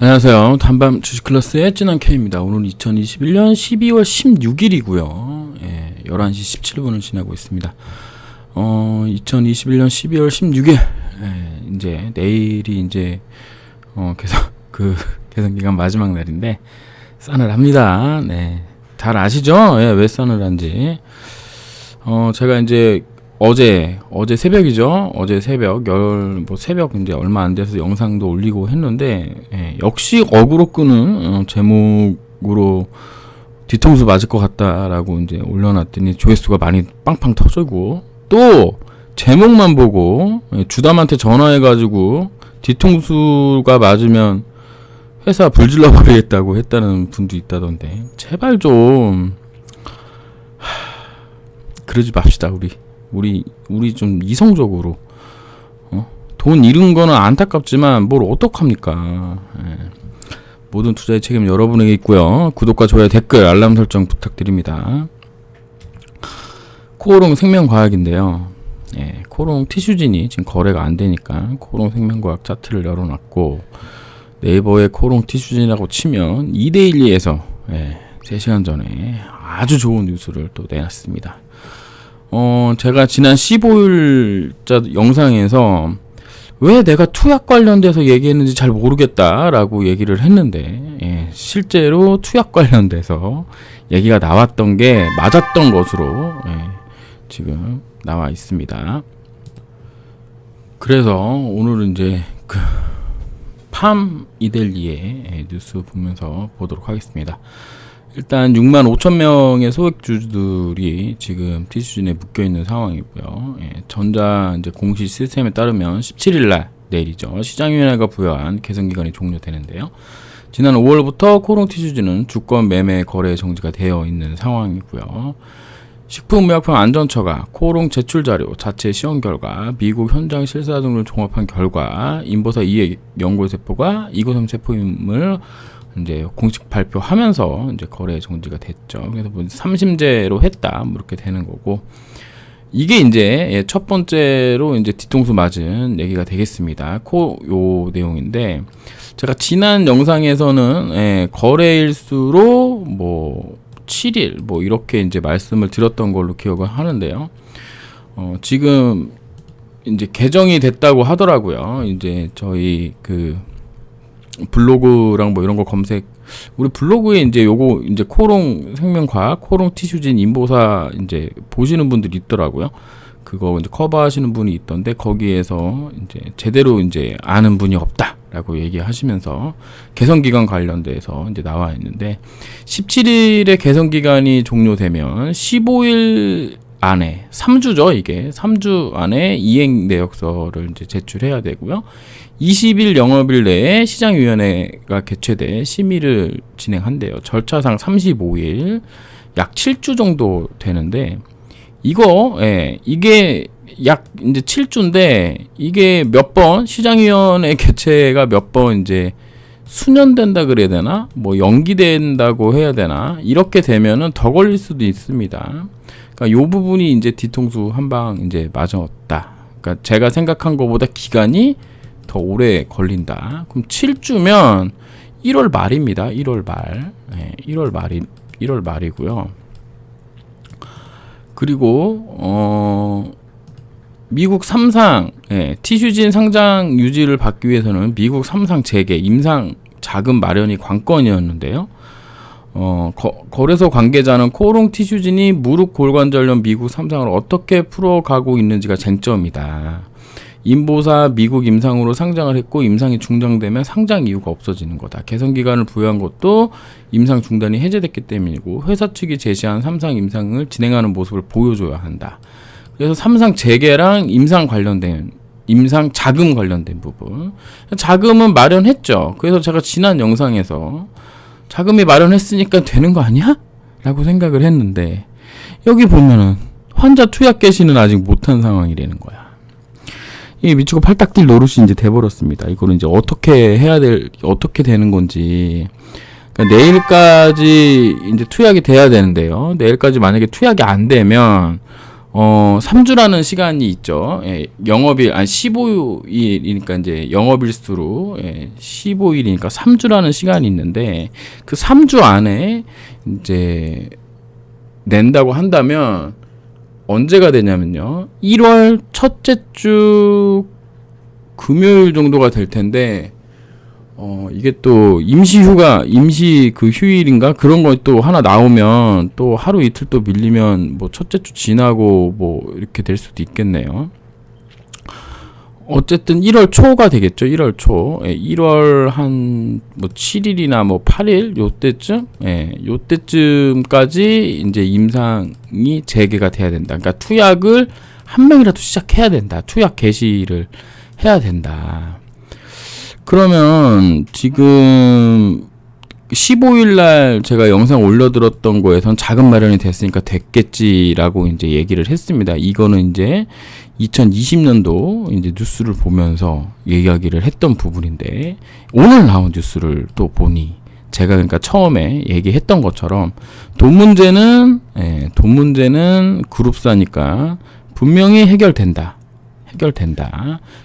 안녕하세요. 단밤 주식클래스의 찐한 K입니다. 오늘 2021년 12월 16일이고요. 11시 17분을 지나고 있습니다. 2021년 12월 16일, 이제 내일이 이제 개선기간 마지막 날인데 싸늘합니다. 네, 잘 아시죠? 왜 싸늘한지. 제가 이제 어제 새벽이죠. 어제 새벽 새벽 이제 얼마 안 돼서 영상도 올리고 했는데, 역시 어그로 끄는 제목으로 뒤통수 맞을 것 같다라고 이제 올려놨더니 조회수가 많이 빵빵 터지고, 또 제목만 보고 주담한테 전화해가지고 뒤통수가 맞으면 회사 불질러 버리겠다고 했다는 분도 있다던데, 제발 좀 그러지 맙시다. 우리 좀 이성적으로. 돈 잃은 거는 안타깝지만 뭘 어떡합니까. 모든 투자의 책임 여러분에게 있고요. 구독과 좋아요, 댓글, 알람 설정 부탁드립니다. 코오롱 생명과학인데요. 코오롱 티슈진이 지금 거래가 안 되니까 코오롱 생명과학 차트를 열어놨고, 네이버에 코오롱 티슈진이라고 치면 2대1리에서 3시간 전에 아주 좋은 뉴스를 또 내놨습니다. 제가 지난 15일자 영상에서 왜 내가 투약 관련돼서 얘기했는지 잘 모르겠다라고 얘기를 했는데, 실제로 투약 관련돼서 얘기가 나왔던 게 맞았던 것으로 지금 나와 있습니다. 그래서 오늘은 이제 팜 이델리의 뉴스 보면서 보도록 하겠습니다. 일단 65,000명의 소액주주들이 지금 티슈진에 묶여있는 상황이고요. 전자 이제 공시 시스템에 따르면 17일날, 내일이죠, 시장위원회가 부여한 개선기간이 종료되는데요. 지난 5월부터 코오롱 티슈진은 주권 매매 거래 정지가 되어 있는 상황이고요. 식품의약품 안전처가 코오롱 제출 자료, 자체 시험 결과, 미국 현장 실사 등을 종합한 결과 인보사 이익 연골 세포가 이고섬 세포임을 이제 공식 발표하면서 이제 거래 정지가 됐죠. 그래서 뭐 3심제로 했다, 뭐 이렇게 되는 거고, 이게 이제 첫 번째로 이제 뒤통수 맞은 얘기가 되겠습니다. 요 내용인데, 제가 지난 영상에서는 거래일수로 뭐 7일 뭐 이렇게 이제 말씀을 드렸던 걸로 기억을 하는데요. 지금 이제 개정이 됐다고 하더라고요. 이제 저희 블로그랑 뭐 이런 거 우리 블로그에 이제 요거 이제 코오롱 생명과학, 코오롱 티슈진 인보사 이제 보시는 분들이 있더라고요. 그거 이제 커버하시는 분이 있던데, 거기에서 이제 제대로 이제 아는 분이 없다라고 얘기하시면서 개선기간 관련돼서 이제 나와 있는데, 17일에 개선기간이 종료되면 15일 안에, 3주죠, 이게 3주 안에 이행 내역서를 이제 제출해야 되고요. 20일 영업일 내에 시장위원회가 개최돼 심의를 진행한대요. 절차상 35일, 약 7주 정도 되는데, 이게 약 이제 7주인데, 이게 몇 번, 시장위원회 개최가 몇 번 이제 수년된다 그래야 되나? 뭐 연기된다고 해야 되나? 이렇게 되면은 더 걸릴 수도 있습니다. 그러니까 요 부분이 이제 뒤통수 한 방 이제 맞았다. 그러니까 제가 생각한 것보다 기간이 더 오래 걸린다. 그럼 7주면 1월 말입니다. 1월 말. 1월 말이고요. 그리고 미국 3상 티슈진 상장 유지를 받기 위해서는 미국 3상 재개, 임상 자금 마련이 관건이었는데요. 거래소 관계자는 코오롱 티슈진이 무릎 골관절염 미국 3상을 어떻게 풀어가고 있는지가 쟁점이다. 인보사 미국 임상으로 상장을 했고, 임상이 중단되면 상장 이유가 없어지는 거다. 개선기간을 부여한 것도 임상 중단이 해제됐기 때문이고, 회사 측이 제시한 3상 임상을 진행하는 모습을 보여줘야 한다. 그래서 3상 재개랑 임상 자금 관련된 부분, 자금은 마련했죠. 그래서 제가 지난 영상에서 자금이 마련했으니까 되는 거 아니야? 라고 생각을 했는데, 여기 보면은 환자 투약 개시는 아직 못한 상황이라는 거야. 이 미치고 팔딱 뛸 노릇이 이제 돼버렸습니다. 이거는 이제 어떻게 되는 건지. 그러니까 내일까지 이제 투약이 돼야 되는데요. 내일까지 만약에 투약이 안 되면, 3주라는 시간이 있죠. 예, 영업일, 15일이니까 이제 영업일수로, 15일이니까 3주라는 시간이 있는데, 그 3주 안에 이제 낸다고 한다면, 언제가 되냐면요. 1월 첫째 주 금요일 정도가 될 텐데, 이게 또 임시 그 휴일인가? 그런 거 또 하나 나오면 또 하루 이틀 또 밀리면 뭐 첫째 주 지나고 뭐 이렇게 될 수도 있겠네요. 어쨌든 1월 초가 되겠죠. 1월 초. 1월 한 뭐 7일이나 뭐 8일 요때쯤? 요때쯤까지 이제 임상이 재개가 돼야 된다. 그러니까 투약을 한 명이라도 시작해야 된다. 투약 개시를 해야 된다. 그러면 지금 15일 날 제가 영상 올려드렸던 거에선 자금 마련이 됐으니까 됐겠지라고 이제 얘기를 했습니다. 이거는 이제 2020년도 이제 뉴스를 보면서 이야기를 했던 부분인데, 오늘 나온 뉴스를 또 보니 제가 그러니까 처음에 얘기했던 것처럼 돈 문제는 그룹사니까 분명히 해결된다.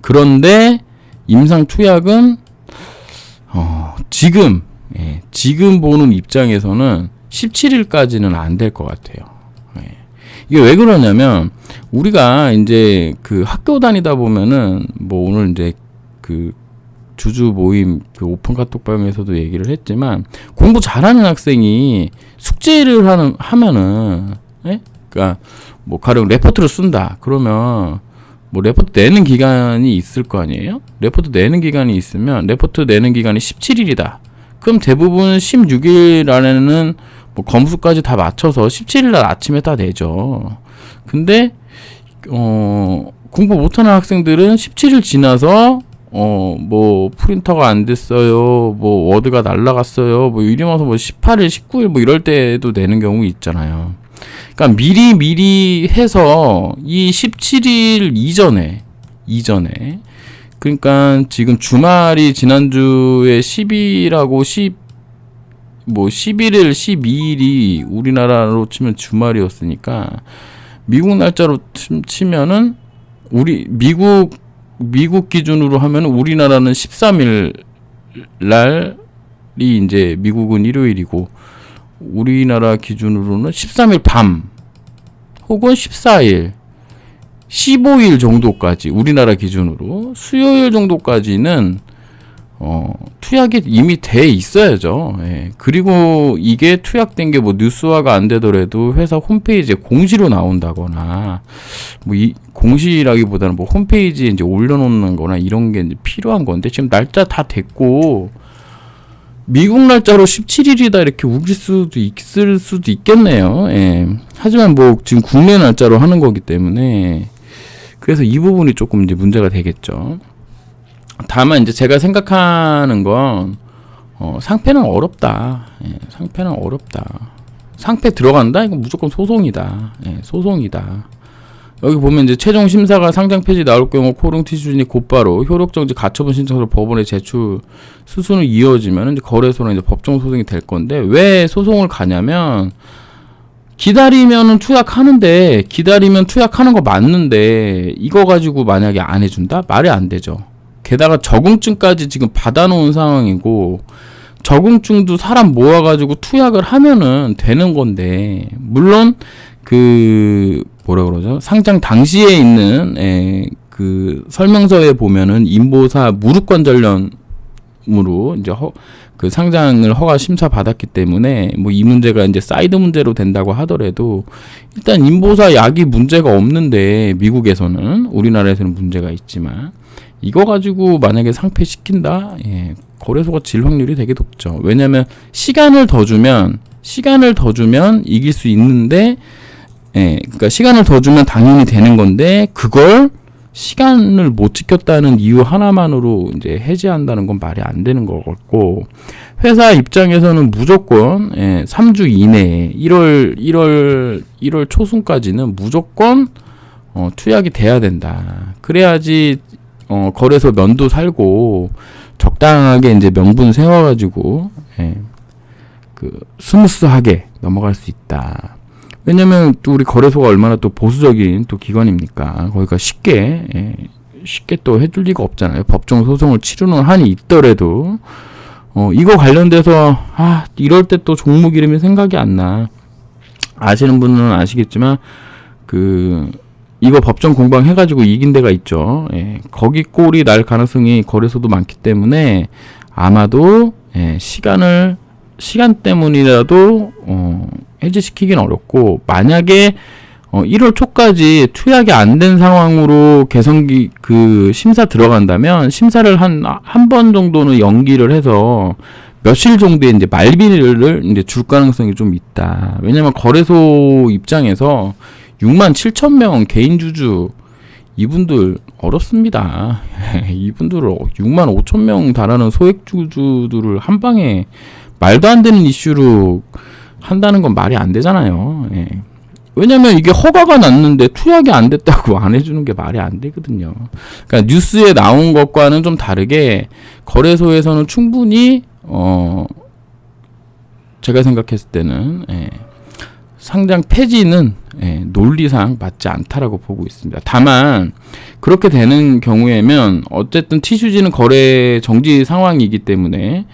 그런데 임상 투약은 지금 보는 입장에서는 17일까지는 안 될 것 같아요. 이게 왜 그러냐면, 우리가 이제 그 학교 다니다 보면은 뭐 오늘 이제 그 주주 모임 그 오픈 카톡방에서도 얘기를 했지만, 공부 잘하는 학생이 숙제를 하면은, 그러니까 뭐 가령 레포트를 쓴다 그러면 뭐 레포트 내는 기간이 있을 거 아니에요? 레포트 내는 기간이 있으면 레포트 내는 기간이 17일이다. 그럼 대부분 16일 안에는 뭐 검수까지 다 맞춰서 17일 날 아침에 다 내죠. 근데 공부 못하는 학생들은 17일 지나서 뭐 프린터가 안 됐어요. 뭐 워드가 날라갔어요. 뭐 이러면서 뭐 18일, 19일 뭐 이럴 때도 내는 경우 있잖아요. 그러니까 미리 해서 이 17일 이전에 그러니까 지금 주말이 지난주에 10일하고 11일, 12일이 우리나라로 치면 주말이었으니까, 미국 날짜로 치면은 미국 기준으로 하면 우리나라는 13일 날이 이제 미국은 일요일이고, 우리나라 기준으로는 13일 밤 혹은 14일, 15일 정도까지, 우리나라 기준으로 수요일 정도까지는 투약이 이미 돼 있어야죠. 그리고 이게 투약된 게 뭐 뉴스화가 안 되더라도 회사 홈페이지에 공시로 나온다거나, 뭐 이 공시라기보다는 뭐 홈페이지에 이제 올려놓는 거나 이런 게 이제 필요한 건데, 지금 날짜 다 됐고 미국 날짜로 17일이다 이렇게 우길 수도 있을 수도 있겠네요. 하지만 뭐 지금 국내 날짜로 하는 거기 때문에, 그래서 이 부분이 조금 이제 문제가 되겠죠. 다만 이제 제가 생각하는 건 상패는 어렵다. 상패는 어렵다. 상패 들어간다? 이건 무조건 소송이다. 소송이다. 여기 보면 이제 최종 심사가 상장 폐지 나올 경우 코롱 티슈진이 곧바로 효력정지 가처분 신청서를 법원에 제출 수순을 이어지면 이제 거래소는 이제 법정 소송이 될 건데, 왜 소송을 가냐면, 기다리면은 투약하는데, 기다리면 투약하는 거 맞는데 이거 가지고 만약에 안 해준다? 말이 안 되죠. 게다가 적응증까지 지금 받아놓은 상황이고, 적응증도 사람 모아가지고 투약을 하면은 되는 건데, 물론 상장 당시에 있는 그 설명서에 보면은 인보사 무릎관절염으로 이제 그 상장을 허가 심사 받았기 때문에 뭐 이 문제가 이제 사이드 문제로 된다고 하더라도, 일단 인보사 약이 문제가 없는데, 미국에서는, 우리나라에서는 문제가 있지만 이거 가지고 만약에 상폐시킨다? 거래소가 질 확률이 되게 높죠. 왜냐면 시간을 더 주면 이길 수 있는데, 그러니까 시간을 더 주면 당연히 되는 건데, 그걸 시간을 못 지켰다는 이유 하나만으로 이제 해지한다는 건 말이 안 되는 것 같고, 회사 입장에서는 무조건 3주 이내에 1월 초순까지는 무조건 투약이 돼야 된다. 그래야지 거래소 면도 살고 적당하게 이제 명분 세워가지고 그 스무스하게 넘어갈 수 있다. 왜냐면 또 우리 거래소가 얼마나 또 보수적인 또 기관입니까? 거기가 쉽게 또 해줄 리가 없잖아요. 법정 소송을 치르는 한이 있더라도 이거 관련돼서 이럴 때 또 종목 이름이 생각이 안 나. 아시는 분은 아시겠지만 이거 법정 공방 해가지고 이긴 데가 있죠. 거기 꼴이 날 가능성이 거래소도 많기 때문에 아마도 시간 때문이라도 해지시키긴 어렵고, 만약에 1월 초까지 투약이 안 된 상황으로 개선기 심사 들어간다면 심사를 한 번 정도는 연기를 해서 며칠 정도의 이제 말비를 이제 줄 가능성이 좀 있다. 왜냐면 거래소 입장에서 67,000명 개인 주주 이분들 어렵습니다. 이분들을 65,000명 달하는 소액 주주들을 한 방에 말도 안 되는 이슈로 한다는 건 말이 안 되잖아요. 왜냐면 이게 허가가 났는데 투약이 안 됐다고 안 해주는 게 말이 안 되거든요. 그러니까 뉴스에 나온 것과는 좀 다르게 거래소에서는 충분히 제가 생각했을 때는 상장 폐지는 논리상 맞지 않다라고 보고 있습니다. 다만 그렇게 되는 경우에면 어쨌든 티슈지는 거래 정지 상황이기 때문에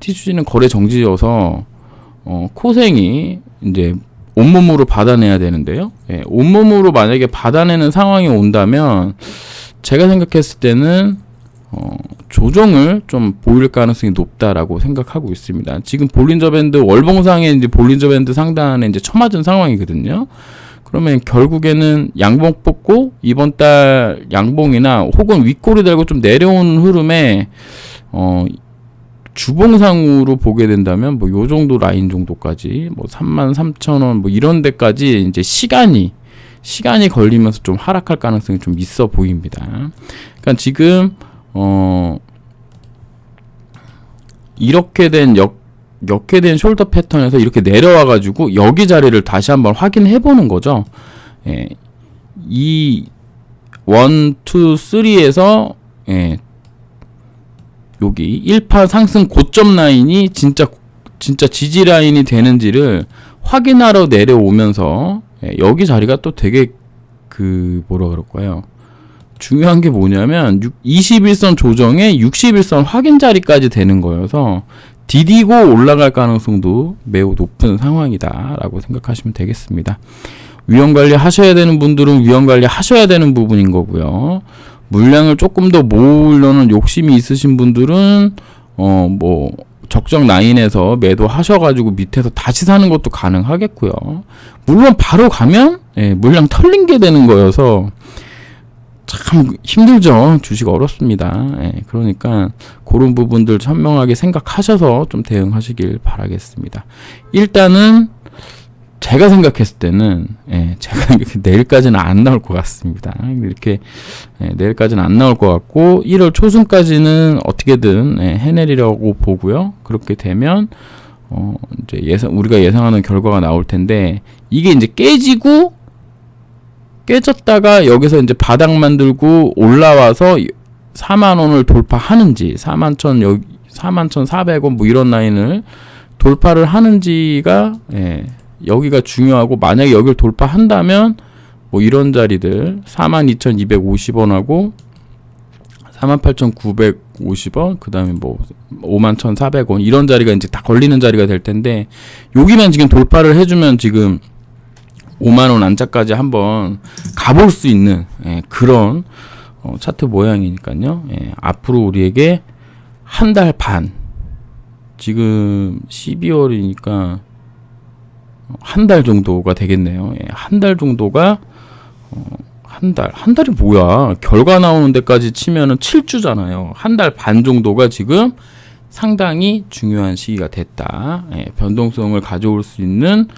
티슈지는 거래 정지여서 코생이 이제 온몸으로 받아내야 되는데요. 온몸으로 만약에 받아내는 상황이 온다면 제가 생각했을 때는 조정을 좀 보일 가능성이 높다라고 생각하고 있습니다. 지금 볼린저 밴드 월봉상의 이제 볼린저 밴드 상단에 이제 쳐맞은 상황이거든요. 그러면 결국에는 양봉 뽑고 이번 달 양봉이나 혹은 윗골이 달고 좀 내려오는 흐름에 주봉상으로 보게 된다면 뭐 요 정도 라인 정도까지 뭐 33,000원 뭐 이런 데까지 이제 시간이 걸리면서 좀 하락할 가능성이 좀 있어 보입니다. 그러니까 지금 이렇게 된 역회된 숄더 패턴에서 이렇게 내려와 가지고 여기 자리를 다시 한번 확인해 보는 거죠. 이 1, 2, 3에서 여기 1파 상승 고점 라인이 진짜 지지 라인이 되는지를 확인하러 내려오면서 여기 자리가 또 되게 뭐라 그럴까요? 중요한 게 뭐냐면 21선 조정에 61선 확인 자리까지 되는 거여서 디디고 올라갈 가능성도 매우 높은 상황이다라고 생각하시면 되겠습니다. 위험 관리 하셔야 되는 분들은 위험 관리 하셔야 되는 부분인 거고요. 물량을 조금 더 모으려는 욕심이 있으신 분들은 뭐 적정 라인에서 매도 하셔가지고 밑에서 다시 사는 것도 가능하겠고요. 물론 바로 가면 물량 털린 게 되는 거여서 참 힘들죠. 주식 어렵습니다. 그러니까 그런 부분들 현명하게 생각하셔서 좀 대응하시길 바라겠습니다. 일단은 제가 생각했을 때는 내일까지는 안 나올 것 같습니다. 이렇게 내일까지는 안 나올 것 같고 1월 초순까지는 어떻게든 해내리려고 보고요. 그렇게 되면 이제 우리가 예상하는 결과가 나올 텐데, 이게 이제 깨졌다가 여기서 이제 바닥 만들고 올라와서 4만 원을 돌파하는지 41,400원 뭐 이런 라인을 돌파를 하는지가 여기가 중요하고, 만약에 여기를 돌파한다면 뭐 이런 자리들 42,250원하고 48,950원 그 다음에 뭐 51,400원 이런 자리가 이제 다 걸리는 자리가 될 텐데, 여기만 지금 돌파를 해주면 지금 5만원 안짝까지 한번 가볼 수 있는 그런 차트 모양이니까요. 앞으로 우리에게 한 달 반, 지금 12월이니까 한 달 정도가 되겠네요. 한 달 정도가 한 달이 뭐야? 결과 나오는 데까지 치면은 7주잖아요. 한 달 반 정도가 지금 상당히 중요한 시기가 됐다. 변동성을 가져올 수 있는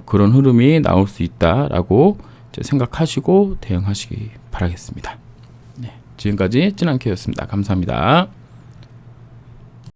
그런 흐름이 나올 수 있다라고 생각하시고 대응하시기 바라겠습니다. 지금까지 찐한케였습니다. 감사합니다.